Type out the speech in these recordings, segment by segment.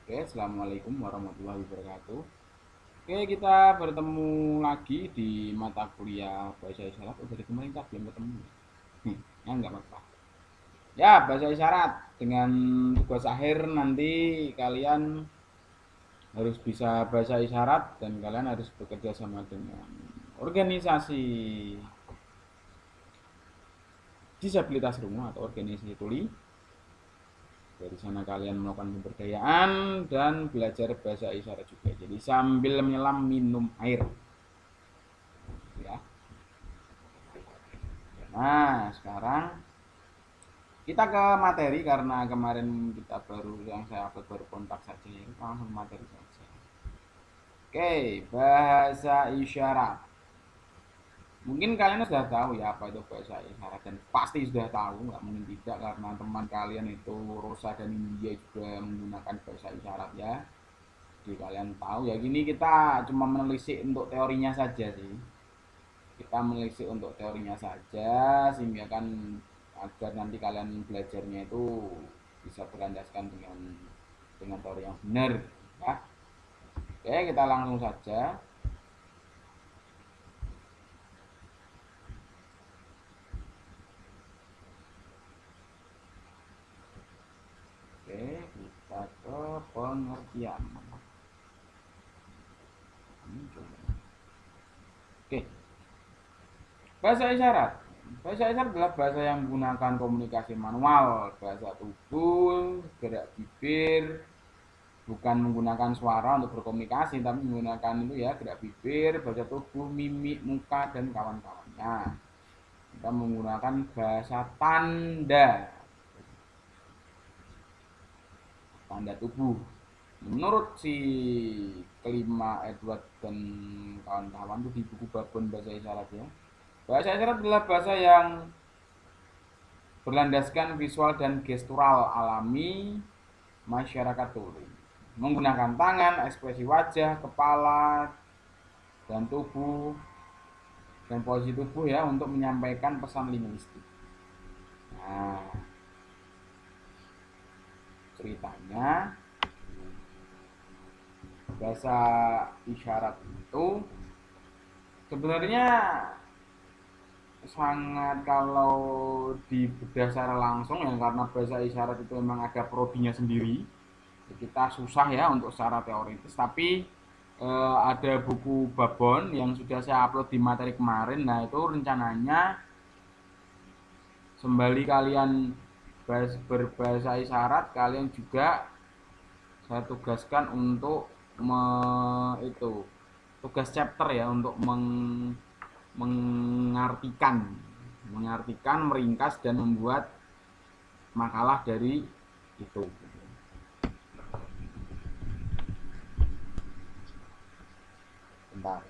Oke, assalamualaikum warahmatullahi wabarakatuh. Oke, kita bertemu lagi di mata kuliah bahasa isyarat. Oh, dari kemarin kita belum ketemu. Ya nggak apa-apa. Ya, bahasa isyarat dengan tugas akhir nanti kalian harus bisa bahasa isyarat dan kalian harus bekerja sama dengan organisasi disabilitas rumah atau organisasi tuli. Dari sana kalian melakukan pemberdayaan dan belajar bahasa isyarat juga. Jadi sambil menyelam minum air. Ya. Nah, sekarang kita ke materi karena kemarin kita baru yang saya upload baru kontak saja ya. Langsung materi saja. Oke, bahasa isyarat. Mungkin kalian sudah tahu ya apa itu bahasa isyarat dan pasti sudah tahu, nggak mungkin tidak karena teman kalian itu Rosa dan India juga menggunakan bahasa isyarat ya. Jadi kalian tahu ya gini kita cuma menelisik untuk teorinya saja sih. Kita menelisik untuk teorinya saja sehingga kan agar nanti kalian belajarnya itu bisa berlandaskan dengan teori yang benar ya. Oke, kita langsung saja. Oke, kita ke pengertian. Oke, bahasa isyarat. Bahasa isyarat adalah bahasa yang menggunakan komunikasi manual, bahasa tubuh, gerak bibir, bukan menggunakan suara untuk berkomunikasi, tapi menggunakan itu ya gerak bibir, bahasa tubuh, mimik, muka, dan kawan-kawannya. Kita menggunakan bahasa tanda, tanda tubuh. Menurut si kelima Edward dan kawan-kawan itu di buku babon bahasa isyarat ya. Bahasa isyarat adalah bahasa yang berlandaskan visual dan gestural alami masyarakat tuli. Menggunakan tangan, ekspresi wajah, kepala, dan tubuh dan posisi tubuh ya untuk menyampaikan pesan linguistik. Nah, ceritanya bahasa isyarat itu sebenarnya sangat kalau dibedah secara langsung ya karena bahasa isyarat itu memang ada prodinya sendiri. Kita susah ya untuk secara teoritis tapi ada buku babon yang sudah saya upload di materi kemarin. Nah, itu rencananya sembari kalian berbahasa isyarat kalian juga saya tugaskan untuk itu tugas chapter ya untuk mengartikan meringkas dan membuat makalah dari itu. Bentar.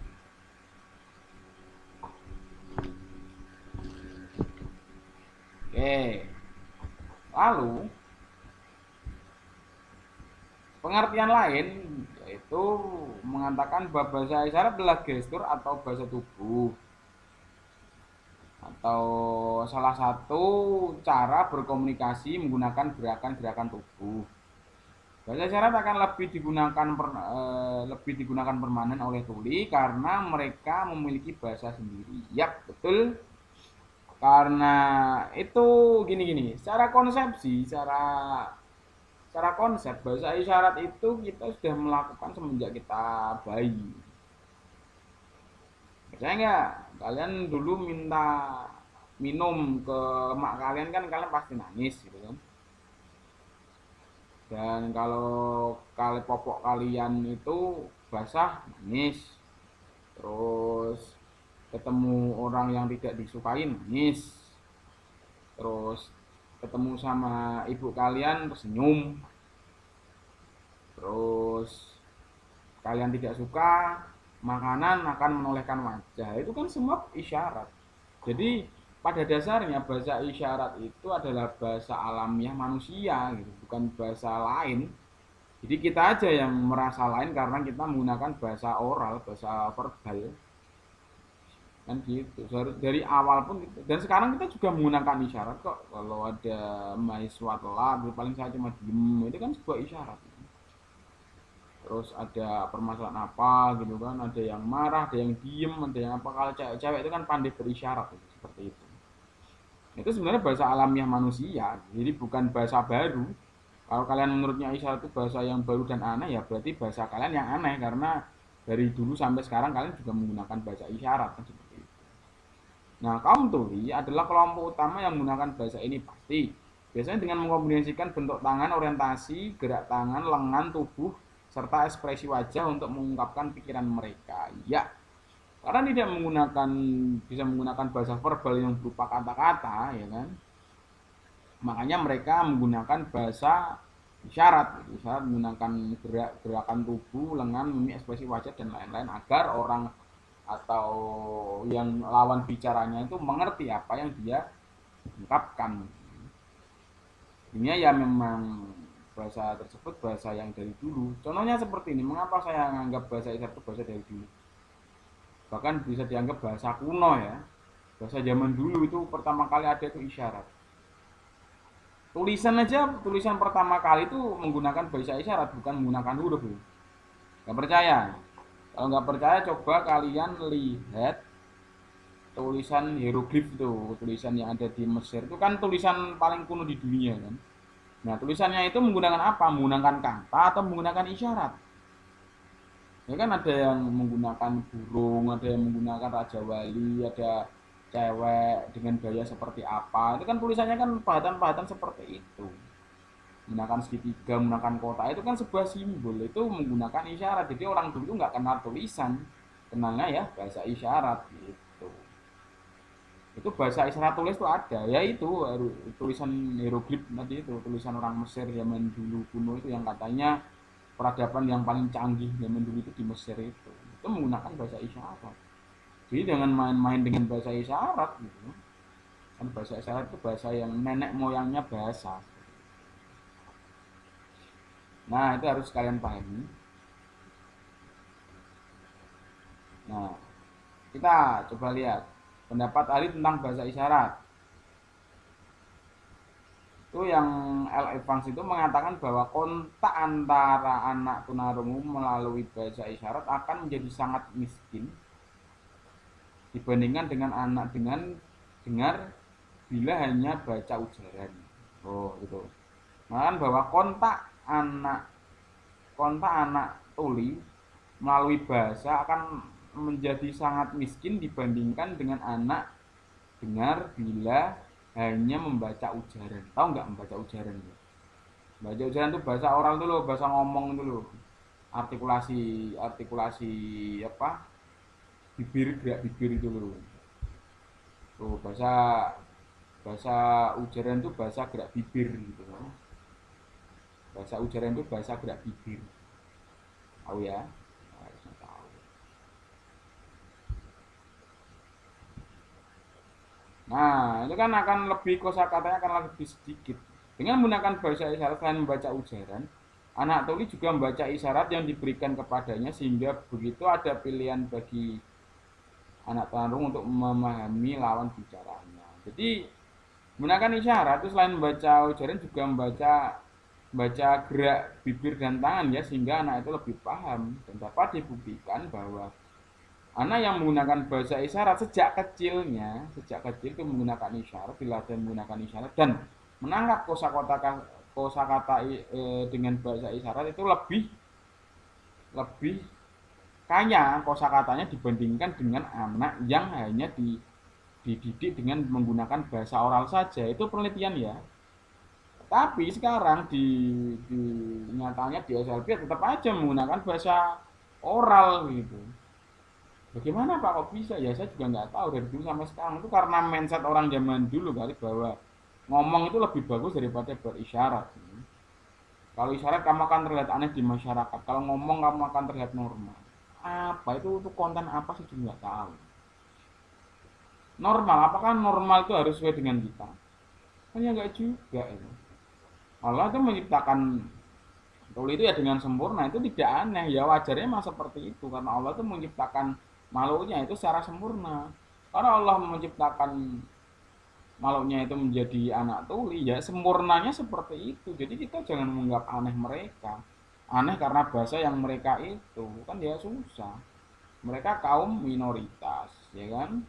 Oke. Lalu pengertian lain yaitu mengatakan bahwa bahasa isyarat adalah gestur atau bahasa tubuh atau salah satu cara berkomunikasi menggunakan gerakan-gerakan tubuh. Bahasa isyarat akan lebih digunakan permanen oleh tuli karena mereka memiliki bahasa sendiri. Yap, betul. Karena itu gini-gini, secara konsepsi, secara konsep bahasa isyarat itu kita sudah melakukan semenjak kita bayi. Percaya nggak? Kalian dulu minta minum ke emak kalian kan kalian pasti nangis gitu kan. Dan kalau kali popok kalian itu basah nangis. Terus ketemu orang yang tidak disukai nangis. Terus ketemu sama ibu kalian tersenyum. Terus kalian tidak suka makanan akan menolehkan wajah. Itu kan semua isyarat. Jadi pada dasarnya bahasa isyarat itu adalah bahasa alamiah manusia gitu, bukan bahasa lain. Jadi kita aja yang merasa lain karena kita menggunakan bahasa oral, bahasa verbal. Kan gitu. Dari awal pun gitu. Dan sekarang kita juga menggunakan isyarat kok. Kalau ada mahasiswa telat, paling saya cuma diem, itu kan sebuah isyarat. terus ada permasalahan apa gitu kan, ada yang marah, ada yang diem, ada yang apa. Kalau cewek-cewek itu kan pandai berisyarat seperti itu sebenarnya bahasa alamiah manusia, jadi bukan bahasa baru. Kalau kalian menurutnya isyarat itu bahasa yang baru dan aneh, ya berarti bahasa kalian yang aneh, karena dari dulu sampai sekarang kalian juga menggunakan bahasa isyarat kan, seperti itu. Nah, kaum tuli adalah kelompok utama yang menggunakan bahasa ini pasti. Biasanya dengan mengkombinasikan bentuk tangan, orientasi, gerak tangan, lengan, tubuh, serta ekspresi wajah untuk mengungkapkan pikiran mereka. Ya, karena tidak menggunakan bisa menggunakan bahasa verbal yang berupa kata-kata, ya kan? Makanya mereka menggunakan bahasa isyarat, isyarat menggunakan gerakan tubuh, lengan, mimik, ekspresi wajah dan lain-lain agar orang atau yang lawan bicaranya itu mengerti apa yang dia ungkapkan. Ini ya memang bahasa tersebut bahasa yang dari dulu. Contohnya seperti ini, mengapa saya menganggap bahasa isyarat itu bahasa dari dulu? Bahkan bisa dianggap bahasa kuno ya. Bahasa zaman dulu itu pertama kali ada itu isyarat. Tulisan aja, tulisan pertama kali itu menggunakan bahasa isyarat, bukan menggunakan huruf. Gak percaya? Kalau nggak percaya coba kalian lihat tulisan hieroglif itu, tulisan yang ada di Mesir itu kan tulisan paling kuno di dunia kan. Nah, tulisannya itu menggunakan apa? Menggunakan kata atau menggunakan isyarat? Ya kan ada yang menggunakan burung, ada yang menggunakan raja wali, ada cewek dengan gaya seperti apa. Itu kan tulisannya kan pahatan-pahatan seperti itu. Menggunakan segitiga, menggunakan kota, itu kan sebuah simbol, itu menggunakan isyarat. Jadi orang dulu nggak kenal tulisan, kenalnya ya bahasa isyarat gitu. Itu bahasa isyarat tulis itu ada, ya itu tulisan hieroglif tadi, itu tulisan orang Mesir zaman dulu kuno itu yang katanya peradaban yang paling canggih zaman dulu itu di Mesir itu menggunakan bahasa isyarat. Jadi jangan main-main dengan bahasa isyarat gitu. Kan bahasa isyarat itu bahasa yang nenek moyangnya bahasa. Nah, itu harus kalian pahami. Nah, kita coba lihat pendapat ahli tentang bahasa isyarat. Itu yang L. Evans itu mengatakan bahwa kontak antara anak tunarungu melalui bahasa isyarat akan menjadi sangat miskin dibandingkan dengan anak dengan dengar bila hanya baca ujaran. Oh, gitu. Mengatakan bahwa kontak anak tuli melalui bahasa akan menjadi sangat miskin dibandingkan dengan anak dengar bila hanya membaca ujaran. Tahu nggak membaca ujaran? Baca ujaran itu bahasa oral dulu, bahasa ngomong dulu. Artikulasi, artikulasi apa? Bibir, gerak bibir itu dulu. Tuh, bahasa bahasa ujaran itu bahasa gerak bibir gitu kan. Bahasa ujaran itu bahasa gerak bibir. Tahu ya? Harusnya tahu. Nah, itu kan akan lebih kosakatanya akan lebih sedikit. Dengan menggunakan bahasa isyarat selain membaca ujaran, anak tuli juga membaca isyarat yang diberikan kepadanya sehingga begitu ada pilihan bagi anak tunarungu untuk memahami lawan bicaranya. Jadi menggunakan isyarat itu selain membaca ujaran juga membaca gerak bibir dan tangan ya, sehingga anak itu lebih paham, dan dapat dibuktikan bahwa anak yang menggunakan bahasa isyarat sejak kecil itu menggunakan isyarat, dilatih menggunakan isyarat dan menangkap kosakata dengan bahasa isyarat itu lebih lebih kaya kosakatanya dibandingkan dengan anak yang hanya dididik dengan menggunakan bahasa oral saja. Itu penelitian ya. Tapi sekarang di nyatanya di SLB tetap aja menggunakan bahasa oral gitu. Bagaimana Pak kok bisa? Ya saya juga nggak tahu dari dulu sampai sekarang. Itu karena mindset orang zaman dulu kali, bahwa ngomong itu lebih bagus daripada berisyarat. Kalau isyarat kamu akan terlihat aneh di masyarakat. Kalau ngomong kamu akan terlihat normal. Apa itu konten apa sih juga nggak tahu. Normal, apakah normal itu harus sesuai dengan kita? Kan ya nggak juga itu. Allah itu menciptakan tuli itu ya dengan sempurna, itu tidak aneh, ya wajarnya memang seperti itu karena Allah itu menciptakan makhluknya itu secara sempurna. Karena Allah menciptakan makhluknya itu menjadi anak tuli, ya sempurnanya seperti itu. Jadi kita jangan menganggap aneh mereka. aneh karena bahasa yang mereka itu kan ya susah. Mereka kaum minoritas, ya kan?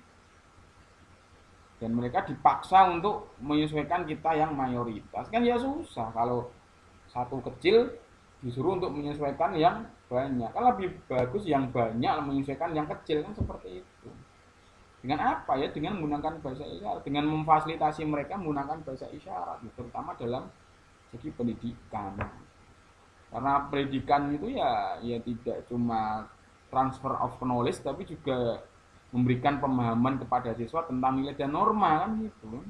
Dan mereka dipaksa untuk menyesuaikan kita yang mayoritas. Kan ya susah kalau satu kecil disuruh untuk menyesuaikan yang banyak. Kan lebih bagus yang banyak menyesuaikan yang kecil kan seperti itu. Dengan apa ya? Dengan menggunakan bahasa isyarat, dengan memfasilitasi mereka menggunakan bahasa isyarat, terutama dalam segi pendidikan. Karena pendidikan itu ya tidak cuma transfer of knowledge tapi juga memberikan pemahaman kepada siswa tentang nilai dan norma kan gitu.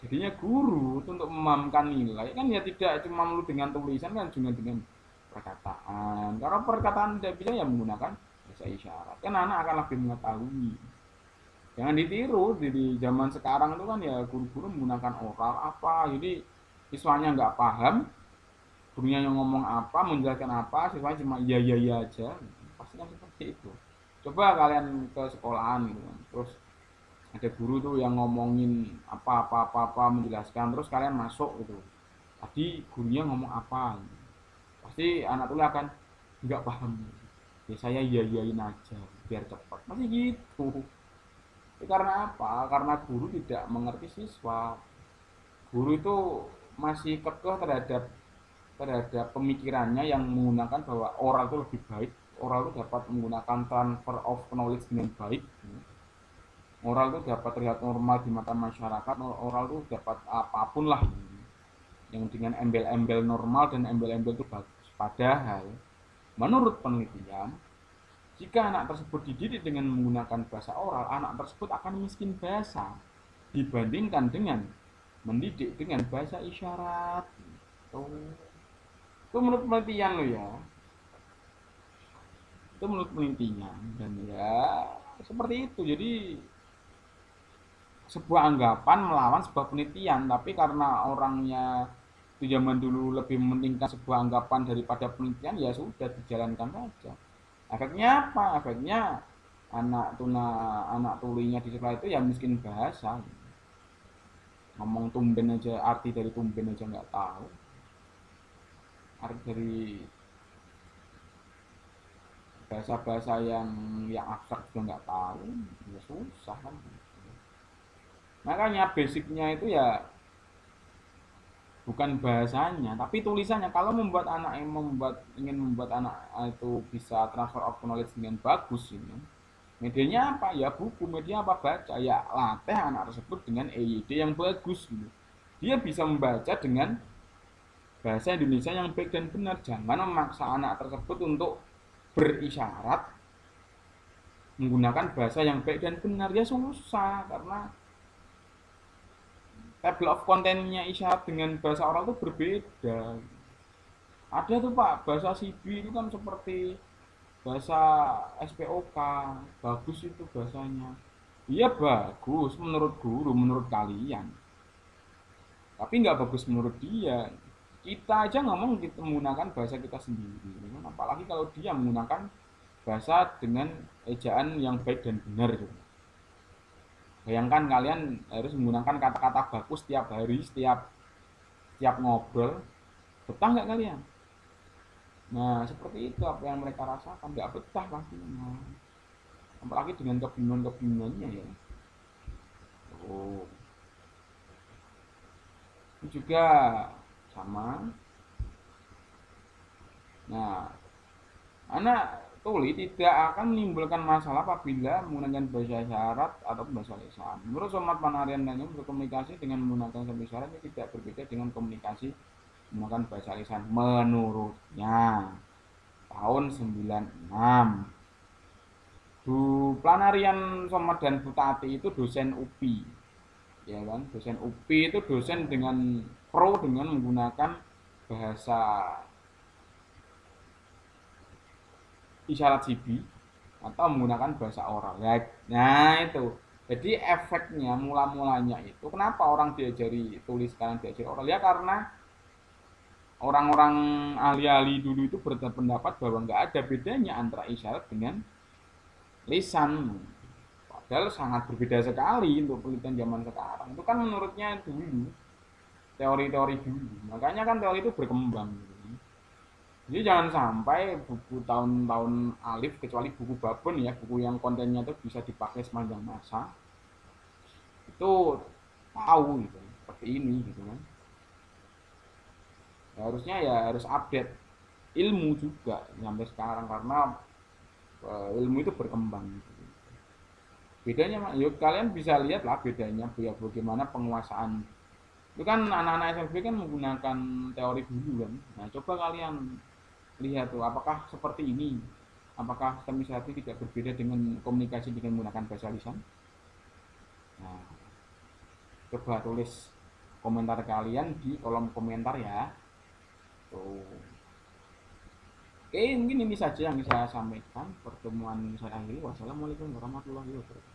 Jadinya guru itu untuk memahamkan nilai kan ya tidak cuma melulu dengan tulisan kan juga dengan perkataan. Karena perkataan tidak bisa ya menggunakan bahasa isyarat. Kan anak akan lebih mengetahui. Jangan ditiru di zaman sekarang itu kan ya guru-guru menggunakan oral apa. Jadi siswanya nggak paham, gurunya yang ngomong apa, menjelaskan apa, siswanya cuma iya iya iya aja. Pasti kan seperti itu. Coba kalian ke sekolahan gitu kan. Terus ada guru tuh yang ngomongin apa menjelaskan terus kalian masuk gitu. Tadi gurunya ngomong apa? Pasti anak tuh akan nggak paham. Ya saya iya iyain aja biar cepat. Masih gitu. Itu karena apa? Karena guru tidak mengerti siswa. Guru itu masih kekeh terhadap pemikirannya yang menggunakan bahwa oral itu lebih baik. Oral itu dapat menggunakan transfer of knowledge dengan baik. Oral itu dapat terlihat normal di mata masyarakat. Oral itu dapat apapun lah yang dengan embel-embel normal dan embel-embel itu bagus. Padahal menurut penelitian jika anak tersebut dididik dengan menggunakan bahasa oral, anak tersebut akan miskin bahasa dibandingkan dengan mendidik dengan bahasa isyarat. Itu menurut penelitian lo ya. Itu menurut penelitian dan ya seperti itu. Jadi sebuah anggapan melawan sebuah penelitian, tapi karena orangnya di zaman dulu lebih mementingkan sebuah anggapan daripada penelitian, ya sudah dijalankan saja. Efeknya apa? Efeknya anak tulinya di sekolah itu ya miskin bahasa. Ngomong tumben aja, arti dari tumben aja nggak tahu. Arti dari bahasa-bahasa yang abstrak juga nggak tahu, ya susah kan. Makanya basicnya itu ya bukan bahasanya tapi tulisannya. Kalau ingin membuat anak itu bisa transfer of knowledge dengan bagus ini, medianya apa ya? Buku. Media apa? Baca. Ya latih anak tersebut dengan EYD yang bagus gitu. Dia bisa membaca dengan bahasa Indonesia yang baik dan benar. Jangan memaksa anak tersebut untuk berisyarat menggunakan bahasa yang baik dan benar. Ya susah karena table of contentnya isyarat dengan bahasa oral itu berbeda. Ada tuh Pak, bahasa CB itu kan seperti bahasa SPOK, bagus itu bahasanya. Iya bagus menurut guru, menurut kalian. Tapi nggak bagus menurut dia. Kita aja ngomong kita menggunakan bahasa kita sendiri. Apalagi kalau dia menggunakan bahasa dengan ejaan yang baik dan benar. Bayangkan kalian harus menggunakan kata-kata bagus setiap hari, setiap ngobrol. Betah nggak kalian? Nah, seperti itu apa yang mereka rasakan. Nggak betah pastinya. Apalagi dengan kebingungan-kebingungannya ya. Oh, itu juga sama. Nah, anak tuli tidak akan menimbulkan masalah apabila menggunakan bahasa isyarat atau bahasa lisan. Menurut Somat Panarian dan berkomunikasi dengan menggunakan bahasa isyarat ini tidak berbeda dengan komunikasi menggunakan bahasa lisan. Menurutnya tahun 96 Bu Planarian Somat dan Bu Tati itu dosen UPI, ya kan? Dosen UPI itu dosen dengan pro dengan menggunakan bahasa isyarat CB atau menggunakan bahasa oral. Nah itu. Jadi efeknya mula-mulanya itu kenapa orang diajari tulis sekarang diajari oral ya karena orang-orang ahli-ahli dulu itu berpendapat bahwa nggak ada bedanya antara isyarat dengan lisan. Padahal sangat berbeda sekali untuk penelitian zaman sekarang. Itu kan menurutnya dulu teori-teori dulu. Makanya kan teori itu berkembang. Jadi jangan sampai buku tahun-tahun alif kecuali buku babon ya, buku yang kontennya itu bisa dipakai sepanjang masa itu tahu gitu seperti ini gitu kan. Ya, harusnya ya harus update ilmu juga sampai sekarang karena ilmu itu berkembang gitu. Bedanya yuk kalian bisa lihat lah bedanya ya bagaimana penguasaan itu kan anak-anak SLB kan menggunakan teori dulu kan. Nah coba kalian lihat tuh apakah seperti ini, apakah sistem tidak berbeda dengan komunikasi dengan menggunakan bahasa lisan. Nah coba tulis komentar kalian di kolom komentar ya tuh. Oke mungkin ini saja yang bisa saya sampaikan pertemuan saya akhiri. Wassalamualaikum warahmatullahi wabarakatuh.